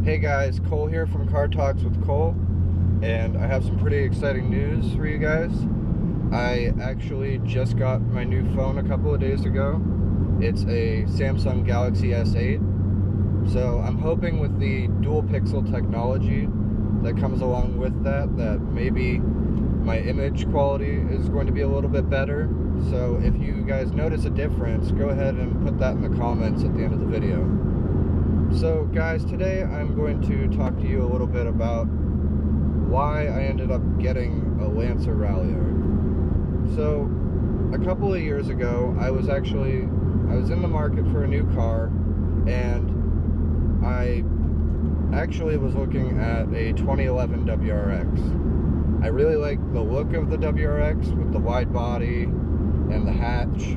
Hey guys, Cole here from Car Talks with Cole, and I have some pretty exciting news for you guys. I actually just got my new phone a couple of days ago. It's a Samsung Galaxy S8. So I'm hoping with the dual pixel technology that comes along with that maybe my image quality is going to be a little bit better. So if you guys notice a difference, go ahead and put that in the comments at the end of the video. So guys, today I'm going to talk to you a little bit about why I ended up getting a Lancer Ralliart. So a couple of years ago, I was in the market for a new car, and I actually was looking at a 2011 WRX. I really like the look of the WRX with the wide body and the hatch.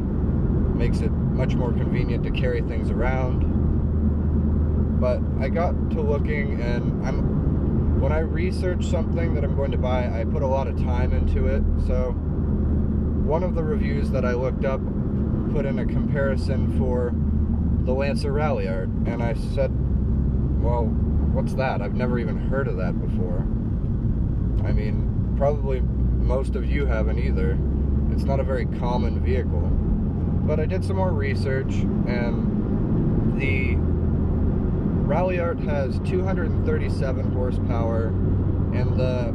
Makes it much more convenient to carry things around. But I got to looking, and when I research something that I'm going to buy, I put a lot of time into it. So one of the reviews that I looked up put in a comparison for the Lancer Ralliart, and I said, well, what's that? I've never even heard of that before. I mean, probably most of you haven't either. It's not a very common vehicle. But I did some more research, and the Ralliart has 237 horsepower, and the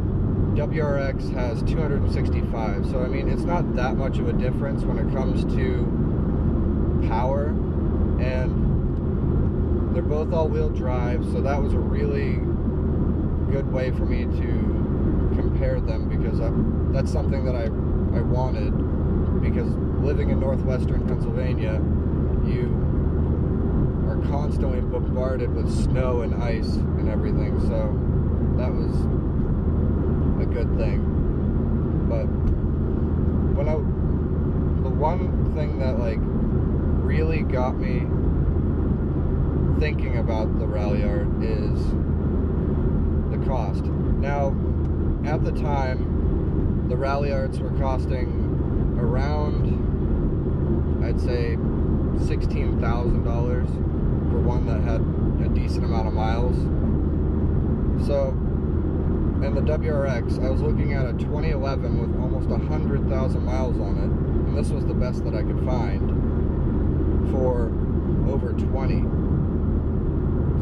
WRX has 265. So I mean, it's not that much of a difference when it comes to power, and they're both all-wheel drive, so that was a really good way for me to compare them, because that's something that I wanted, because living in northwestern Pennsylvania, you are constantly bombarded with snow and ice and everything, so that was a good thing. But the one thing that really got me thinking about the Ralliart is the cost. Now, at the time, the Ralliarts were costing around, I'd say, $16,000 for one that had a decent amount of miles. So, and the WRX, I was looking at a 2011 with almost 100,000 miles on it, and this was the best that I could find for over 20.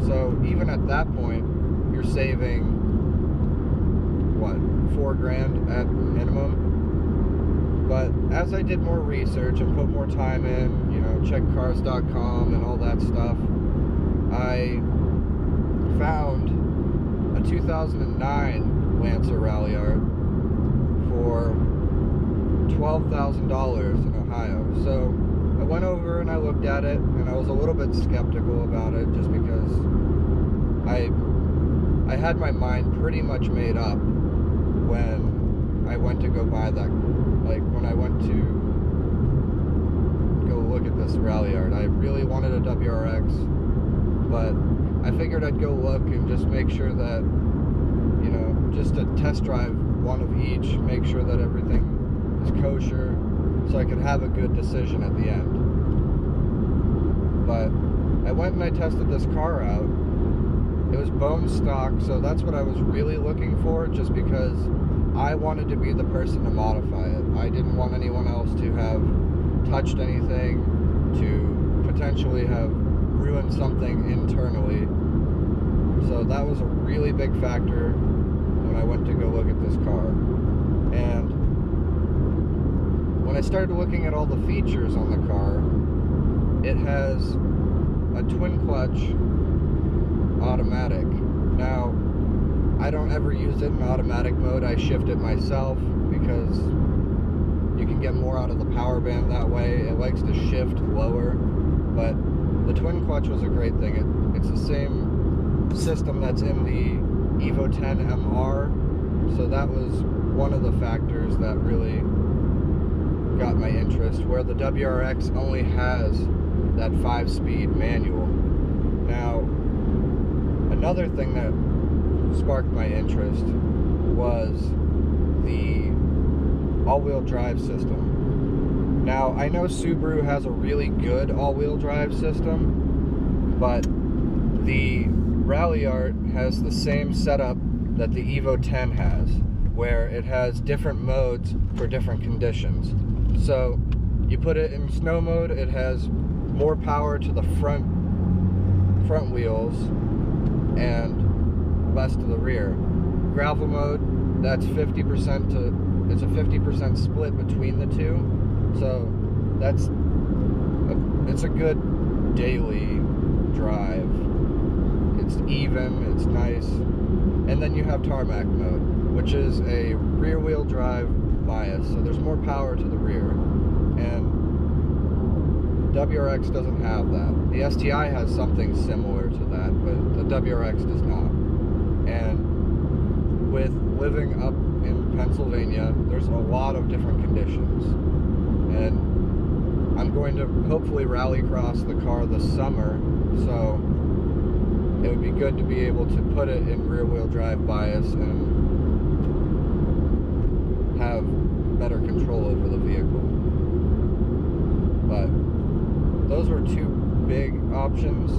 So even at that point, you're saving, what, $4 grand at minimum? But as I did more research and put more time in, check cars.com and all that stuff, I found a 2009 Lancer Ralliart for $12,000 in Ohio. So I went over and I looked at it, and I was a little bit skeptical about it, just because I had my mind pretty much made up when I went to go buy that. When I went to go look at this Ralliart, I really wanted a WRX, but I figured I'd go look and just make sure that, just to test drive one of each, make sure that everything is kosher, so I could have a good decision at the end. But I went and I tested this car out. It was bone stock, so that's what I was really looking for, just because I wanted to be the person to modify it. I didn't want anyone else to have touched anything, to potentially have ruined something internally. So that was a really big factor when I went to go look at this car. And when I started looking at all the features on the car, it has a twin clutch automatic. Now, I don't ever use it in automatic mode. I shift it myself because you can get more out of the power band that way. It likes to shift lower, but the twin clutch was a great thing. It's the same system that's in the Evo 10 MR, so that was one of the factors that really got my interest, where the WRX only has that 5-speed manual. Now, another thing that sparked my interest was the all-wheel drive system. Now, I know Subaru has a really good all-wheel drive system, but the Ralliart has the same setup that the Evo 10 has, where it has different modes for different conditions. So you put it in snow mode, it has more power to the front wheels and less to the rear. Gravel mode, that's 50% to, it's a 50% split between the two. So it's a good daily drive. It's even, it's nice. And then you have tarmac mode, which is a rear wheel drive bias, so there's more power to the rear. And WRX doesn't have that. The STI has something similar to that, but the WRX does not. And with living up in Pennsylvania, there's a lot of different conditions. And I'm going to hopefully rallycross the car this summer, so it would be good to be able to put it in rear-wheel drive bias and have better control over the vehicle. But those were two big options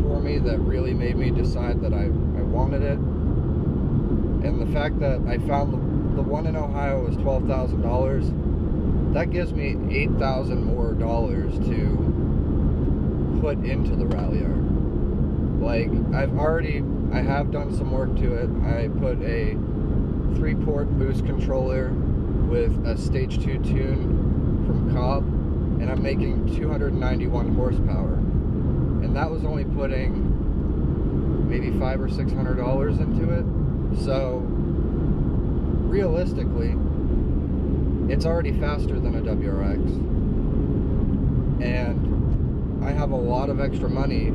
for me that really made me decide that I wanted it. And the fact that I found the one in Ohio was $12,000, that gives me $8,000 more to put into the Ralliart. Like, I have done some work to it. I put a 3-port boost controller with a stage 2 tune from Cobb, and I'm making 291 horsepower. And that was only putting maybe $500 or $600 into it. So, realistically, it's already faster than a WRX. And I have a lot of extra money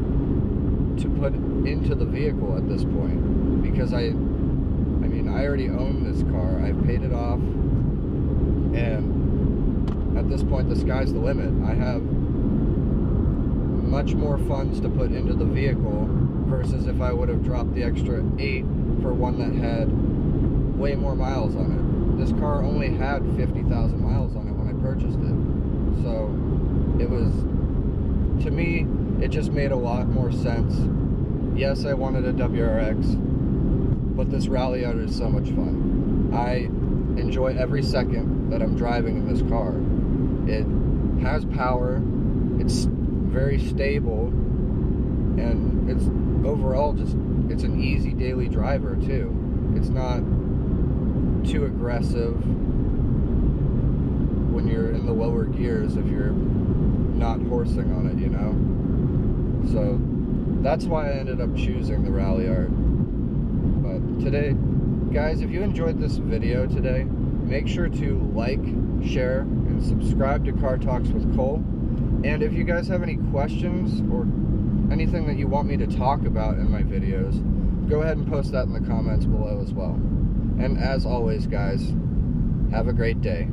to put into the vehicle at this point, because I mean, I already own this car, I've paid it off, and at this point the sky's the limit. I have much more funds to put into the vehicle versus if I would have dropped the extra 8 for one that had way more miles on it. This car only had 50,000 miles on it when I purchased it, so it was, to me, it just made a lot more sense. Yes, I wanted a WRX, but this Ralliart is so much fun. I enjoy every second that I'm driving in this car. It has power, it's very stable, and it's overall just, it's an easy daily driver too. It's not too aggressive when you're in the lower gears if you're not horsing on it, you know? So that's why I ended up choosing the Ralliart. But today, guys, if you enjoyed this video today, make sure to like, share, and subscribe to Car Talks with Cole. And if you guys have any questions or anything that you want me to talk about in my videos, go ahead and post that in the comments below as well. And as always, guys, have a great day.